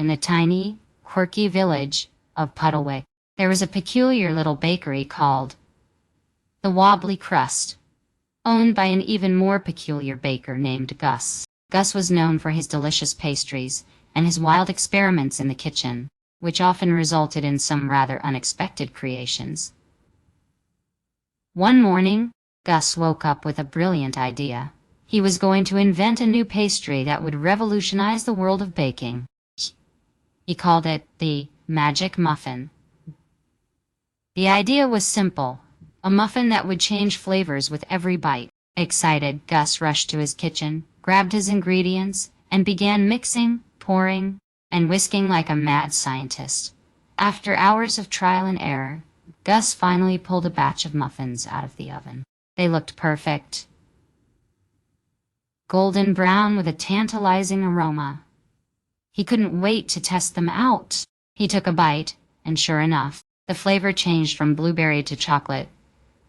In the tiny, quirky village of Puddlewick, there was a peculiar little bakery called the Wobbly Crust, owned by an even more peculiar baker named Gus. Gus was known for his delicious pastries and his wild experiments in the kitchen, which often resulted in some rather unexpected creations. One morning, Gus woke up with a brilliant idea. He was going to invent a new pastry that would revolutionize the world of baking. He called it the Magic Muffin. The idea was simple, a muffin that would change flavors with every bite. Excited, Gus rushed to his kitchen, grabbed his ingredients, and began mixing, pouring, and whisking like a mad scientist. After hours of trial and error, Gus finally pulled a batch of muffins out of the oven. They looked perfect, golden brown with a tantalizing aroma. He couldn't wait to test them out. He took a bite, and sure enough, the flavor changed from blueberry to chocolate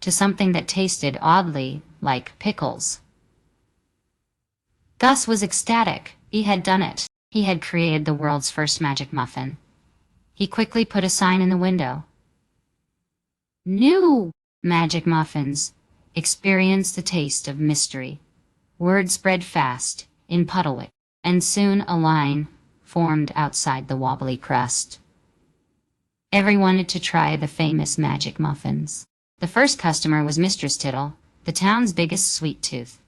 to something that tasted oddly like pickles. Gus was ecstatic. He had done it. He had created the world's first magic muffin. He quickly put a sign in the window. New magic muffins. Experience the taste of mystery. Word spread fast in Puddlewick, and soon a line formed outside the Wobbly Crust. Everyone wanted to try the famous magic muffins. The first customer was Mistress Tittle, the town's biggest sweet tooth.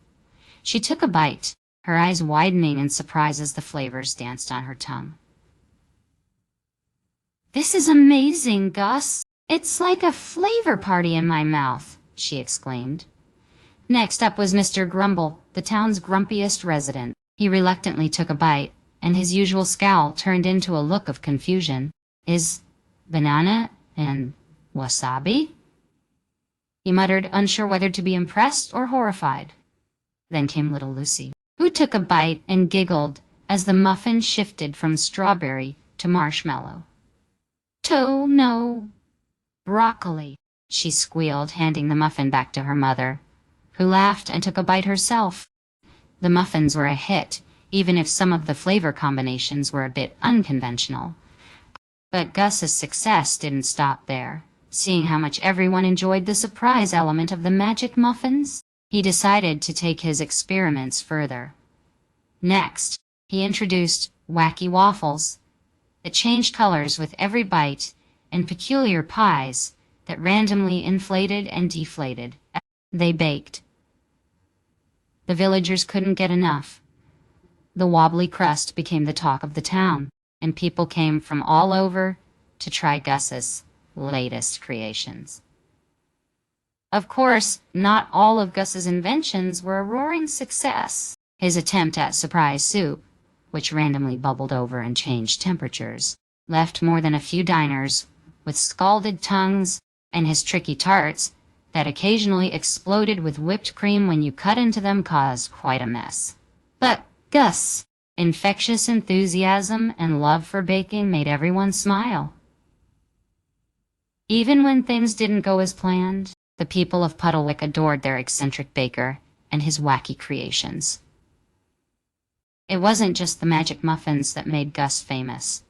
She took a bite, her eyes widening in surprise as the flavors danced on her tongue. "This is amazing, Gus. It's like a flavor party in my mouth," she exclaimed. Next up was Mr. Grumble, the town's grumpiest resident. He reluctantly took a bite, and his usual scowl turned into a look of confusion. "Is banana and wasabi?" he muttered, unsure whether to be impressed or horrified. Then came little Lucy, who took a bite and giggled as the muffin shifted from strawberry to marshmallow. "Oh no, broccoli," she squealed, handing the muffin back to her mother, who laughed and took a bite herself. The muffins were a hit, even if some of the flavor combinations were a bit unconventional. But Gus's success didn't stop there. Seeing how much everyone enjoyed the surprise element of the magic muffins, he decided to take his experiments further. Next, he introduced Wacky waffles that changed colors with every bite, and peculiar pies that randomly inflated and deflated as they baked. The villagers couldn't get enough. The Wobbly Crust became the talk of the town, and people came from all over to try Gus's latest creations. Of course, not all of Gus's inventions were a roaring success. His attempt at surprise soup, which randomly bubbled over and changed temperatures, left more than a few diners with scalded tongues, and his tricky tarts that occasionally exploded with whipped cream when you cut into them caused quite a mess. But Gus' infectious enthusiasm and love for baking made everyone smile. Even when things didn't go as planned, the people of Puddlewick adored their eccentric baker and his wacky creations. It wasn't just the magic muffins that made Gus famous.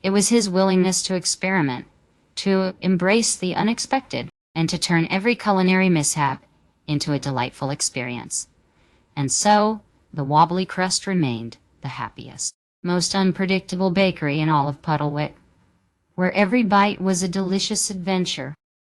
It was his willingness to experiment, to embrace the unexpected, and to turn every culinary mishap into a delightful experience. And so, the Wobbly Crust remained the happiest, most unpredictable bakery in all of Puddlewick, where every bite was a delicious adventure.